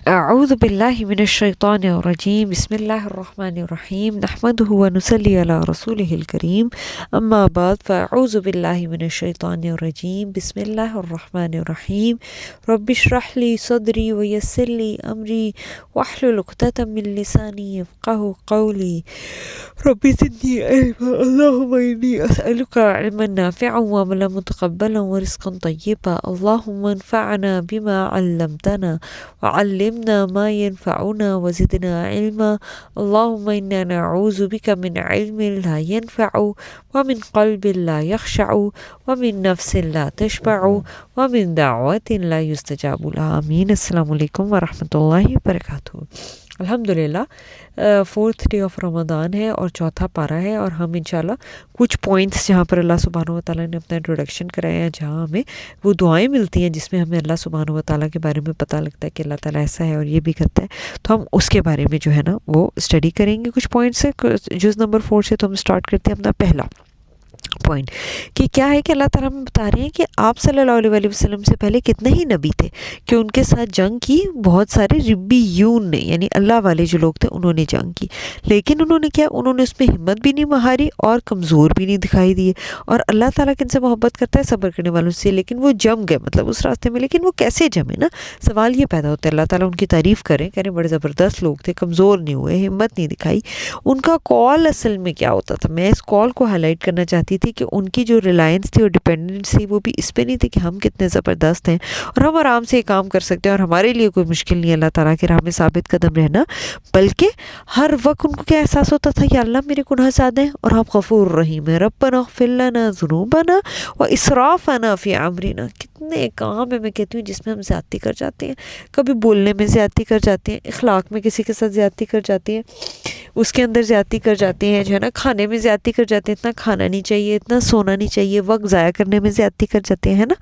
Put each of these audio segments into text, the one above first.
اعوذ باللہ من الشیطان الرجیم بسم اللہ الرحمن الرحیم نحمده ونصلی علی رسولہ الکریم اما بعد فاعوذ باللہ من الشیطان الرجیم بسم اللہ الرحمن الرحیم رب اشرح لی صدری ویسر لی امری واحلل عقدۃ من لسانی یفقهوا قولی رب زدنی علما اللہم انی اسألک علما نافعا وعملا متقبلا ورزقا طیبا اللہم انفعنا بما علمتنا وعلمنا ما ينفعنا وزدنا علما اللهم إنا نعوذ بك من علم لا ينفع ومن قلب لا يخشع ومن نفس لا تشبع ومن دعوة لا يستجاب لها آمین۔ السلام علیکم ورحمۃ اللہ وبرکاتہ۔ الحمدللہ 4th ڈے آف رمضان ہے اور چوتھا پارہ ہے، اور ہم انشاءاللہ کچھ پوائنٹس جہاں پر اللہ سبحانہ و تعالیٰ نے اپنا انٹروڈکشن کرایا ہے، جہاں ہمیں وہ دعائیں ملتی ہیں جس میں ہمیں اللہ سبحانہ و تعالیٰ کے بارے میں پتہ لگتا ہے کہ اللہ تعالیٰ ایسا ہے اور یہ بھی کرتا ہے، تو ہم اس کے بارے میں جو ہے نا وہ اسٹڈی کریں گے کچھ پوائنٹس سے۔ جز نمبر 4 سے تو ہم اسٹارٹ کرتے ہیں اپنا پہلا پوائنٹ کہ کیا ہے کہ اللہ تعالیٰ ہمیں بتا رہے ہیں کہ آپ صلی اللہ علیہ وسلم سے پہلے کتنے ہی نبی تھے کہ ان کے ساتھ جنگ کی بہت سارے ربیون نے، یعنی اللہ والے جو لوگ تھے انہوں نے جنگ کی، لیکن انہوں نے کیا، انہوں نے اس میں ہمت بھی نہیں مہاری اور کمزور بھی نہیں دکھائی دیے۔ اور اللہ تعالیٰ کن سے محبت کرتا ہے؟ صبر کرنے والوں سے، لیکن وہ جم گئے مطلب اس راستے میں، لیکن وہ کیسے جمے نا؟ سوال یہ پیدا ہوتا ہے۔ اللہ تعالیٰ ان کی تعریف کریں، کہہ رہے بڑے زبردست لوگ تھے، کمزور نہیں ہوئے، ہمت نہیں دکھائی۔ ان کا کال اصل میں کیا ہوتا تھا؟ میں اس کال کو ہائی لائٹ کرنا چاہتی تھی کہ ان کی جو ریلائنس تھی اور ڈیپینڈنس تھی وہ بھی اس پہ نہیں تھی کہ ہم کتنے زبردست ہیں اور ہم آرام سے یہ کام کر سکتے ہیں اور ہمارے لیے کوئی مشکل نہیں ہے اللہ تعالیٰ کی راہ میں ثابت قدم رہنا، بلکہ ہر وقت ان کو کیا احساس ہوتا تھا کہ اللہ میرے گناہ زیادہ ہیں اور آپ غفور رحیم ہیں، ربنا اغفر لنا ذنوبنا واسرافنا فی امرنا۔ کتنے کام ہیں میں کہتی ہوں جس میں ہم زیادتی کر جاتے ہیں، کبھی بولنے میں زیادتی کر جاتے ہیں، اخلاق میں کسی کے ساتھ زیادتی کر جاتے ہیں، اس کے اندر زیادتی کر جاتے ہیں، جو ہے نا کھانے میں زیادتی کر جاتے ہیں، اتنا کھانا نہیں چاہیے، اتنا سونا نہیں چاہیے، وقت ضائع کرنے میں زیادتی کر جاتے ہیں نا۔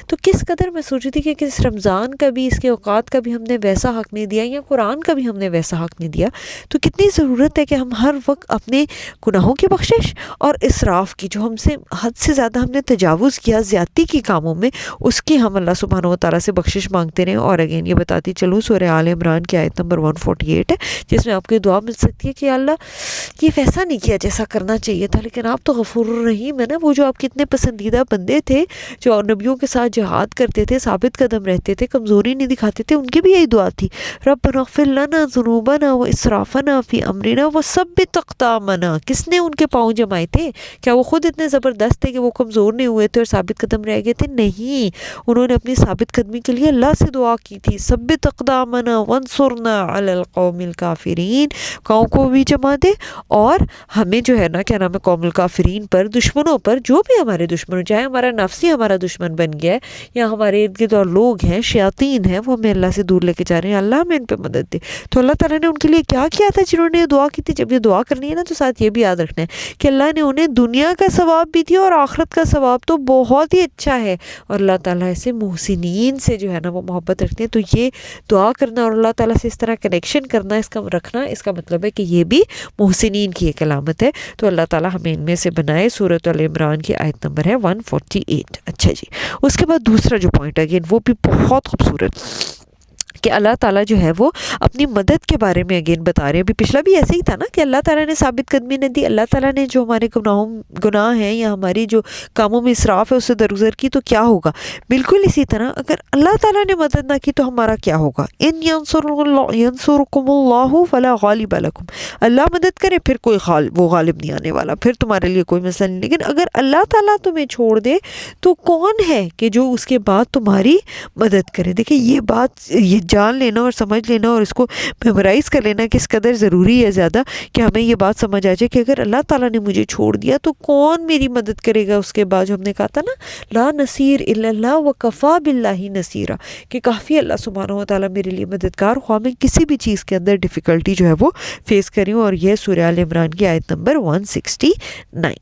تو کس قدر میں سوچ رہی تھی کہ اس رمضان کا بھی، اس کے اوقات کا بھی ہم نے ویسا حق نہیں دیا، یا قرآن کا بھی ہم نے ویسا حق نہیں دیا، تو کتنی ضرورت ہے کہ ہم ہر وقت اپنے گناہوں کی بخشش اور اسراف کی، جو ہم سے حد سے زیادہ ہم نے تجاوز کیا زیادتی کی کاموں میں، اس کی ہم اللہ سبحانہ و تعالیٰ سے بخشش مانگتے رہیں۔ اور اگین یہ بتاتی چلوں سورہ آل عمران کی آیت نمبر 148 ہے جس میں آپ کو یہ دعا مل سکتی ہے کہ اللہ یہ ویسا نہیں کیا جیسا کرنا چاہیے تھا، لیکن آپ تو غفور الرحیم ہے نا۔ وہ جو آپ کے اتنے پسندیدہ بندے تھے جو نبیوں کے ساتھ جہاد کرتے تھے، ثابت قدم رہتے تھے، کمزوری نہیں دکھاتے تھے، ان کی بھی یہی دعا تھی، ربنا اغفر لنا ذنوبنا واسرافنا فی امرنا وثبت اقدامنا۔ کس نے ان کے پاؤں جمائے تھے؟ کیا وہ خود اتنے زبردست تھے کہ وہ کمزور نہیں ہوئے تھے اور ثابت قدم رہ گئے تھے؟ نہیں، انہوں نے اپنی ثابت قدمی کے لیے اللہ سے دعا کی تھی، ثبت اقدامنا وانصرنا علی القوم الکافرین، قوم کو بھی جما دے اور ہمیں جو ہے نا کیا نام ہے قوم الکافرین پر، دشمنوں پر، جو بھی ہمارے دشمن، چاہے ہمارا نفس ہی ہمارا دشمن بن گیا ہے یا ہمارے ارد گرد اور لوگ ہیں، شیاطین ہیں، وہ ہمیں اللہ سے دور لے کے جا رہے ہیں، اللہ ہمیں ان پہ مدد دے۔ تو اللہ تعالیٰ نے ان کے لیے کیا کیا تھا جنہوں نے یہ دعا کی تھی؟ جب یہ دعا کرنی ہے نا تو ساتھ یہ بھی یاد رکھنا ہے کہ اللہ نے انہیں دنیا کا ثواب بھی دیا اور آخرت کا ثواب تو بہت ہی اچھا ہے، اور اللہ تعالیٰ ایسے محسنین سے جو ہے نا وہ محبت رکھتے ہیں۔ تو یہ دعا کرنا اور اللہ تعالیٰ سے اس طرح کنیکشن کرنا، اس کا رکھنا، اس کا مطلب ہے کہ یہ بھی محسنین کی ایک علامت ہے۔ تو اللہ تعالیٰ ہمیں ان میں سے بنائے۔ سورۃ ال عمران کی آیت نمبر ہے 148۔ اچھا جی، اس کے بعد دوسرا جو پوائنٹ اگین وہ بھی بہت خوبصورت کہ اللہ تعالیٰ جو ہے وہ اپنی مدد کے بارے میں اگین بتا رہے ہیں۔ ابھی پچھلا بھی ایسے ہی تھا نا کہ اللہ تعالیٰ نے ثابت قدمی نہ دی، اللہ تعالیٰ نے جو ہمارے گناہ ہیں یا ہماری جو کاموں میں اسراف ہے اسے درگزر کی، تو کیا ہوگا؟ بالکل اسی طرح اگر اللہ تعالیٰ نے مدد نہ کی تو ہمارا کیا ہوگا؟ ان ینصرکم اللہ فلا غالب لکم، اللہ مدد کرے پھر کوئی وہ غالب نہیں آنے والا، پھر تمہارے لیے کوئی مسئلہ نہیں۔ لیکن اگر اللہ تعالیٰ تمہیں چھوڑ دے تو کون ہے کہ جو اس کے بعد تمہاری مدد کرے؟ دیکھیں یہ بات، یہ جان لینا اور سمجھ لینا اور اس کو میمورائز کر لینا کس قدر ضروری ہے زیادہ، کہ ہمیں یہ بات سمجھ آ جائے کہ اگر اللہ تعالیٰ نے مجھے چھوڑ دیا تو کون میری مدد کرے گا؟ اس کے بعد جو ہم نے کہا تھا نا لا نصیر الا اللہ وکفا باللہ نصیرا، کہ کافی اللہ سبحانہ و تعالیٰ میرے لیے مددگار، خواہ میں کسی بھی چیز کے اندر ڈیفیکلٹی جو ہے وہ فیس کری ہوں۔ اور یہ سورہ آل عمران کی آیت نمبر 169۔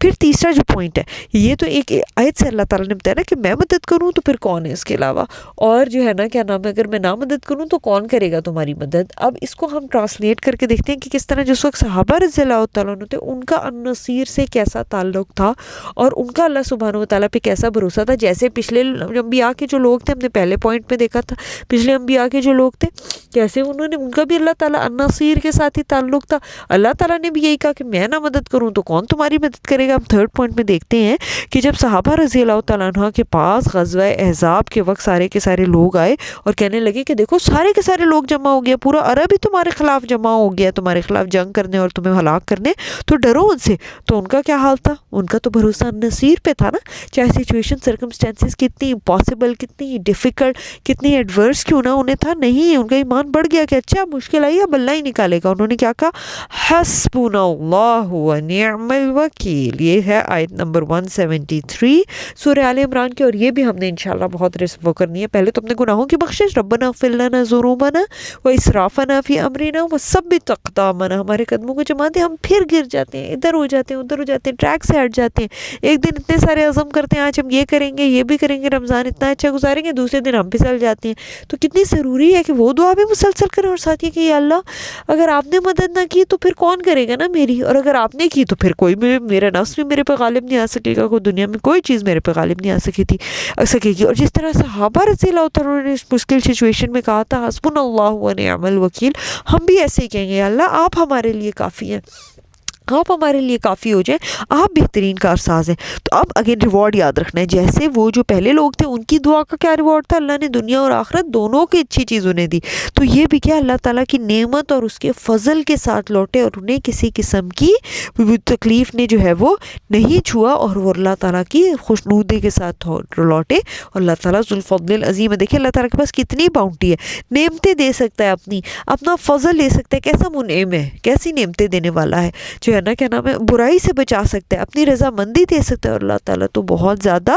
پھر تیسرا جو پوائنٹ ہے، یہ تو ایک آیت سے اللہ تعالیٰ نے بتایا نا کہ میں مدد کروں تو پھر کون ہے اس کے علاوہ، اور جو ہے نا کیا نام ہے اگر میں میں نہ مدد کروں تو کون کرے گا تمہاری مدد. اب اس کو ہم ٹرانسلیٹ کر کے دیکھتے ہیں کہ کس طرح جس وقت صحابہ رضی اللہ تعالیٰ عنہ تھے ان کا النصیر سے کیسا تعلق تھا اور ان کا اللہ سبحانہ و تعالیٰ پہ کیسا بھروسہ تھا. جیسے پچھلے انبیاء کے جو لوگ تھے، ہم نے پہلے پوائنٹ میں دیکھا تھا، پچھلے انبیاء کے جو لوگ تھے کیسے ان کا بھی اللہ تعالیٰ النصیر کے ساتھ ہی تعلق تھا. اللہ تعالیٰ نے بھی یہی کہا کہ میں نہ مدد کروں تو کون تمہاری مدد کرے گا. ہم تھرڈ پوائنٹ میں دیکھتے ہیں کہ جب صحابہ رضی اللہ تعالیٰ عنہ کے پاس غزوہ احزاب کے وقت سارے کے سارے لوگ آئے اور کہنے لگے کہ دیکھو سارے کے سارے لوگ جمع ہو گیا، پورا عرب ہی تمہارے خلاف جمع ہو گیا، تمہارے خلاف جنگ کرنے اور تمہیں ہلاک کرنے، تو ڈرو ان سے. تو ان کا کیا حال تھا؟ ان کا تو بھروسہ نصیر پہ تھا نا، چاہے سچویشن سرکمسٹانسز کتنی امپاسبل، کتنی ڈیفیکلٹ، کتنی ایڈورس کیوں نہ انہیں تھا، نہیں، ان کا ایمان بڑھ گیا کہ اچھا مشکل آئی اب اللہ ہی نکالے گا. انہوں نے کیا کہا؟ حسبنا اللہ ونعم الوکیل. یہ ہے آیت نمبر 173 سورہ آل عمران کی، اور یہ بھی ہم نے انشاءاللہ بہت وہ کرنی ہے. پہلے تو اپنے گناہوں کی بخشش، ربنا اغفر لنا ذنوبنا واسرافنا فی امرنا وثبت اقدامنا. ہمارے قدموں کو جما دے، ہم پھر گر جاتے ہیں، ادھر ہو جاتے ہیں، ادھر ہو جاتے ہیں، ٹریک سے ہٹ جاتے ہیں. ایک دن اتنے سارے عزم کرتے ہیں آج ہم یہ کریں گے، یہ بھی کریں گے، رمضان اتنا اچھا گزاریں گے، دوسرے دن ہم پھسل جاتے ہیں. تو کتنی ضروری ہے کہ وہ دعا بھی مسلسل کریں، اور ساتھ یہ کہ یا اللہ اگر آپ نے مدد نہ کی تو پھر کون کرے گا نا میری، اور اگر آپ نے کی تو پھر کوئی میرا نفس بھی میرے پہ غالب نہیں آ سکے گا، کوئی دنیا میں کوئی چیز میرے پہ غالب نہیں آ سکے گی. اور جس طرح صحابہ رضی اللہ تعالیٰ نے اس مشکل سچویشن میں کہا تھا حسبنا اللہ ونعم الوکیل، ہم بھی ایسے ہی کہیں گے، یا اللہ آپ ہمارے لیے کافی ہیں، آپ ہمارے لیے کافی ہو جائیں، آپ بہترین کارساز ہیں. تو اب اگین ریوارڈ یاد رکھنا ہے، جیسے وہ جو پہلے لوگ تھے ان کی دعا کا کیا ریوارڈ تھا، اللہ نے دنیا اور آخرت دونوں کی اچھی چیز انہیں دی. تو یہ بھی کیا اللہ تعالیٰ کی نعمت اور اس کے فضل کے ساتھ لوٹے، اور انہیں کسی قسم کی تکلیف نے جو ہے وہ نہیں چھوا، اور وہ اللہ تعالیٰ کی خوشنودی کے ساتھ لوٹے. اور اللہ تعالیٰ ذو الفضل العظیم ہے. دیکھیں اللہ تعالیٰ کے پاس کتنی باؤنٹی ہے، نعمتیں دے سکتا ہے، اپنا فضل لے سکتا ہے. کیسا منعم ہے، کیسی نعمتیں دینے والا ہے، جو ہے نا کیا نام ہے برائی سے بچا سکتا ہے، اپنی رضامندی دے سکتا ہے، اور اللہ تعالیٰ تو بہت زیادہ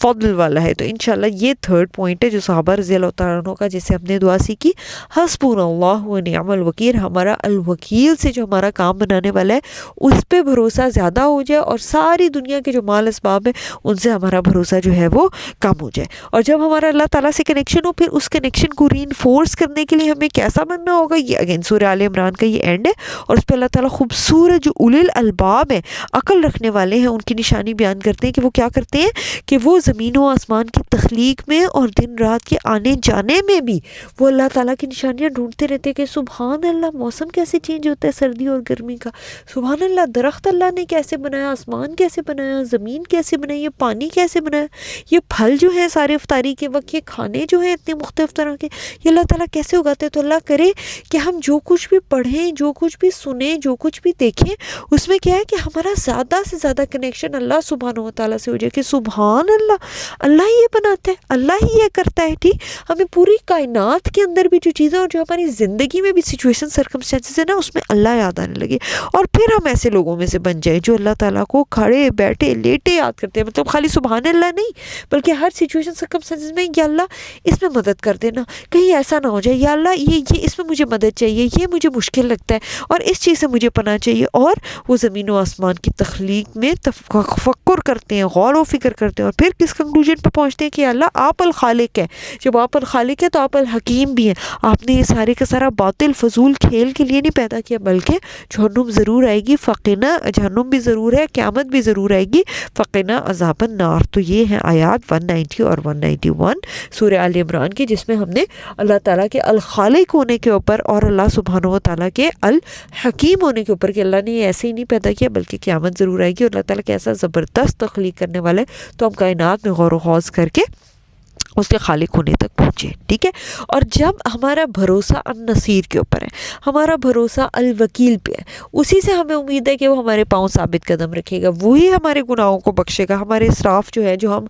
فضل والا ہے. تو انشاءاللہ یہ تھرڈ پوائنٹ ہے جو صحابہ رضی اللہ تعالیٰ عنہ کا، جسے ہم نے دعا سیکھی حسبنا اللہ ونعم الوکیل. ہمارا الوکیل سے جو ہمارا کام بنانے والا ہے اس پہ بھروسہ زیادہ ہو جائے، اور ساری دنیا کے جو مال اسباب ہے ان سے ہمارا بھروسہ جو ہے وہ کم ہو جائے. اور جب ہمارا اللہ تعالیٰ سے کنیکشن ہو، پھر اس کنیکشن کو ری انفورس کرنے کے لیے ہمیں کیسا بننا ہوگا. یہ اگین سورہ آل عمران کا یہ اینڈ ہے، اور اس پہ اللہ تعالیٰ خوبصورت جو اولل الباب ہیں، عقل رکھنے والے ہیں، ان کی نشانی بیان کرتے ہیں کہ وہ کیا کرتے ہیں کہ وہ زمین و آسمان کی تخلیق میں اور دن رات کے آنے جانے میں بھی وہ اللہ تعالیٰ کی نشانیاں ڈھونڈتے رہتے ہیں کہ سبحان اللہ موسم کیسے چینج ہوتا ہے سردی اور گرمی کا، سبحان اللہ درخت اللہ نے کیسے بنایا، آسمان کیسے بنایا، زمین کیسے بنائی، یہ پانی کیسے بنایا، یہ پھل جو ہیں سارے افطاری کے وقت، یہ کھانے جو ہیں اتنے مختلف طرح کے، یہ اللہ تعالیٰ کیسے اگاتے ہیں. تو اللہ کرے کہ ہم جو کچھ بھی پڑھیں، جو کچھ بھی سنیں، جو کچھ بھی دیکھیں، اس میں کیا ہے کہ ہمارا زیادہ سے زیادہ کنیکشن اللہ سبحانہ و تعالیٰ سے ہو جائے کہ سبحان اللہ، اللہ ہی یہ بناتا ہے، اللہ ہی یہ کرتا ہے. ٹھیک، ہمیں پوری کائنات کے اندر بھی جو چیزیں اور جو ہماری زندگی میں بھی سچویشن سرکمسٹانسز ہیں نا، اس میں اللہ یاد آنے لگے، اور پھر ہم ایسے لوگوں میں سے بن جائیں جو اللہ تعالیٰ کو کھڑے بیٹھے لیٹے یاد کرتے ہیں. مطلب خالی سبحان اللہ نہیں، بلکہ ہر سچویشن سرکمسٹانسز میں یا اللہ اس میں مدد کر دینا، کہیں ایسا نہ ہو جائے، یا اللہ یہ اس میں مجھے مدد چاہیے، یہ مجھے مشکل لگتا ہے اور اس چیز سے مجھے پناہ چاہیے. اور وہ زمین و آسمان کی تخلیق میں تفکر کرتے ہیں، غور و فکر کرتے ہیں، اور پھر کس کنکلوژن پہ پہنچتے ہیں کہ اللہ آپ الخالق ہے. جب آپ الخالق ہے تو آپ الحکیم بھی ہیں. آپ نے یہ سارے کا سارا باطل فضول کھیل کے لیے نہیں پیدا کیا، بلکہ جہنم ضرور آئے گی، فقنا جہنم بھی ضرور ہے، قیامت بھی ضرور آئے گی، فقنا عذاب النار. تو یہ ہیں آیات 190 اور 191 سورہ آل عمران کی، جس میں ہم نے اللہ تعالیٰ کے الخالق ہونے کے اوپر اور اللہ سبحانہ و تعالیٰ کے الحکیم ہونے کے اوپر، کہ اللہ نے یہ ایسے ہی نہیں پیدا کیا بلکہ قیامت ضرور آئے گی، اور اللہ تعالیٰ کیسا زبردست تخلیق کرنے والا ہے. تو ہم کائنات میں غور و خوض کر کے اس کے خالق ہونے تک پہنچے. ٹھیک ہے، اور جب ہمارا بھروسہ النصیر کے اوپر ہے، ہمارا بھروسہ الوکیل پہ ہے، اسی سے ہمیں امید ہے کہ وہ ہمارے پاؤں ثابت قدم رکھے گا، وہی ہمارے گناہوں کو بخشے گا. ہمارے اسراف جو ہے، جو ہم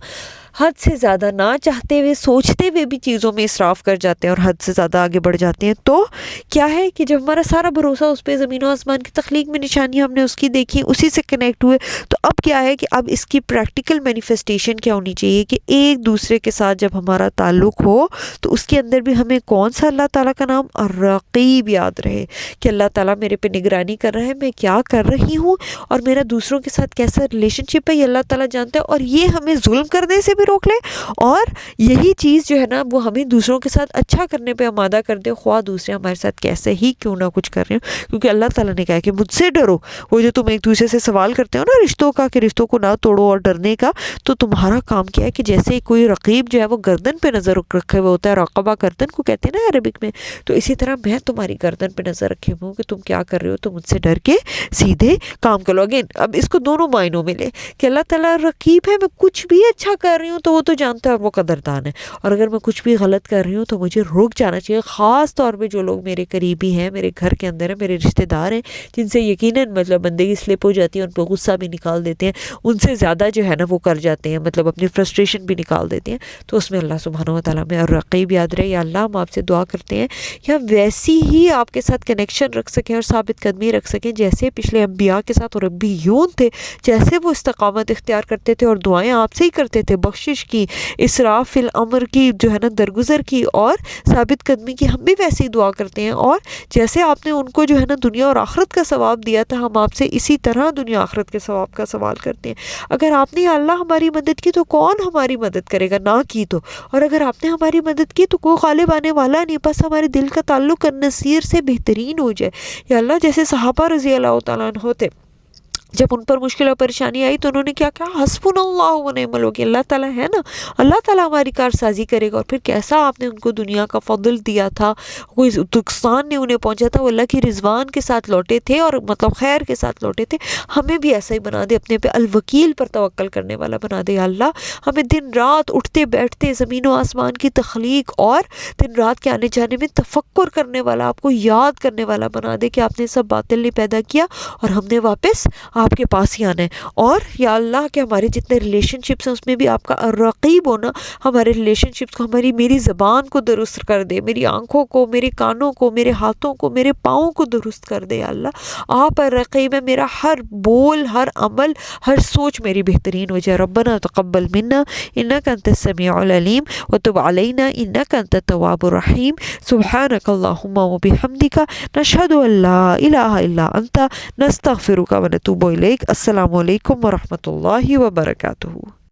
حد سے زیادہ نہ چاہتے ہوئے سوچتے ہوئے بھی چیزوں میں اسراف کر جاتے ہیں اور حد سے زیادہ آگے بڑھ جاتے ہیں، تو کیا ہے کہ جب ہمارا سارا بھروسہ اس پہ، زمین و آسمان کی تخلیق میں نشانیاں ہم نے اس کی دیکھی، اسی سے کنیکٹ ہوئے، تو اب کیا ہے کہ اب اس کی پریکٹیکل مینیفیسٹیشن کیا ہونی چاہیے کہ ایک دوسرے کے ساتھ جب ہمارا تعلق ہو تو اس کے اندر بھی ہمیں کون سا اللہ تعالیٰ کا نام الرقیب یاد رہے، کہ اللہ تعالیٰ میرے پہ نگرانی کر رہا ہے، میں کیا کر رہی ہوں، اور میرا دوسروں کے ساتھ کیسا ریلیشن شپ ہے، یہ اللہ تعالیٰ جانتا ہے، اور یہ ہمیں ظلم کرنے سے بھی روک لے، اور یہی چیز جو ہے نا وہ ہمیں دوسروں کے ساتھ اچھا کرنے پہ آمادہ کر دے، خواہ دوسرے ہمارے ساتھ کیسے ہی کیوں نہ کچھ کر رہے ہوں، کیونکہ اللہ تعالیٰ نے کہا کہ مجھ سے ڈرو۔ وہ جو تم ایک دوسرے سے سوال کرتے ہو نا رشتوں کا کہ رشتوں کو نہ توڑو اور ڈرنے کا، تو تمہارا کام کیا ہے کہ جیسے کوئی رقیب جو ہے وہ گردن پہ نظر رکھے ہوئے ہوتا ہے، راقبہ گردن کو کہتے ہیں نا عربک میں، تو اسی طرح میں تمہاری گردن پہ نظر رکھے ہوں کہ تم کیا کر رہے ہو، تو مجھ سے ڈر کے سیدھے کام کرو۔ اگین اب اس کو دونوں معنوں میں لے کہ اللہ تعالیٰ رقیب ہے، میں کچھ بھی اچھا کر رہی ہوں تو وہ تو جانتا ہے اور وہ قدردان ہے، اور اگر میں کچھ بھی غلط کر رہی ہوں تو مجھے رک جانا چاہیے، خاص طور پہ جو لوگ میرے قریبی ہیں، میرے گھر کے اندر ہیں، میرے رشتہ دار ہیں، جن سے یقیناً مطلب بندے کی سلپ ہو جاتی ہے، ان پہ غصہ بھی نکال دیتے ہیں، ان سے زیادہ جو ہے نا وہ کر جاتے ہیں، مطلب اپنی فرسٹریشن بھی نکال دیتے ہیں، تو اس میں اللہ سبحانہ و تعالیٰ میں رقیب یاد رہے۔ یا اللہ ہم آپ سے دعا کرتے ہیں کہ ہم ویسی ہی آپ کے ساتھ کنیکشن رکھ سکیں اور ثابت قدمی رکھ سکیں جیسے پچھلے انبیاء کے ساتھ اور ربیون تھے، جیسے وہ استقامت اختیار کرتے تھے اور دعائیں آپ سے ہی کرتے تھے، بخشش کی، اسراف فی الامر کی جو ہے نا درگزر کی اور ثابت قدمی کی، ہم بھی ویسے ہی دعا کرتے ہیں، اور جیسے آپ نے ان کو جو ہے نا دنیا اور آخرت کا ثواب دیا تھا، ہم آپ سے اسی طرح دنیا آخرت کے ثواب کا سوال کرتے ہیں۔ اگر آپ نے یا اللہ ہماری مدد کی تو کون ہماری مدد کرے گا، نہ کی تو، اور اگر آپ نے ہماری مدد کی تو کوئی غالب آنے والا نہیں، بس ہمارے دل کا تعلق النصیر سے بہترین ہو جائے۔ یا اللہ جیسے صحابہ رضی اللہ تعالیٰ عنہ ہوتے، جب ان پر مشکل اور پریشانی آئی تو انہوں نے کیا کہا، حسبنا اللہ و نعم الوکیل، اللہ تعالیٰ ہے نا، اللہ تعالیٰ ہماری کارسازی کرے گا۔ اور پھر کیسا آپ نے ان کو دنیا کا فضل دیا تھا، کوئی نقصان نہیں انہیں پہنچا تھا، وہ اللہ کی رضوان کے ساتھ لوٹے تھے اور مطلب خیر کے ساتھ لوٹے تھے۔ ہمیں بھی ایسا ہی بنا دے، اپنے پہ الوکیل پر توکل کرنے والا بنا دے۔ یا اللہ ہمیں دن رات اٹھتے بیٹھتے زمین و آسمان کی تخلیق اور دن رات کے آنے جانے میں تفکر کرنے والا، آپ کو یاد کرنے والا بنا دے کہ آپ نے سب باطل نہیں پیدا کیا اور ہم نے واپس آپ کے پاس ہی آنا ہے۔ اور یا اللہ کہ ہمارے جتنے ریلیشن شپس ہیں اس میں بھی آپ کا رقیب ہونا، ہمارے ریلیشن شپس کو، میری زبان کو درست کر دے، میری آنکھوں کو، میرے کانوں کو، میرے ہاتھوں کو، میرے پاؤں کو درست کر دے۔ یا اللہ آپ رقیب ہے، میرا ہر بول، ہر عمل، ہر سوچ میری بہترین ہو جائے۔ ربنا تقبل منا انک انت السمیع العلیم وتب علینا انک انت التواب الرحیم، سبحانک اللہم وبحمدک، نشہد ان لا الہ الا انت، نستغفرک ونتوب الیک۔ السلام علیکم ورحمۃ اللہ وبرکاتہ۔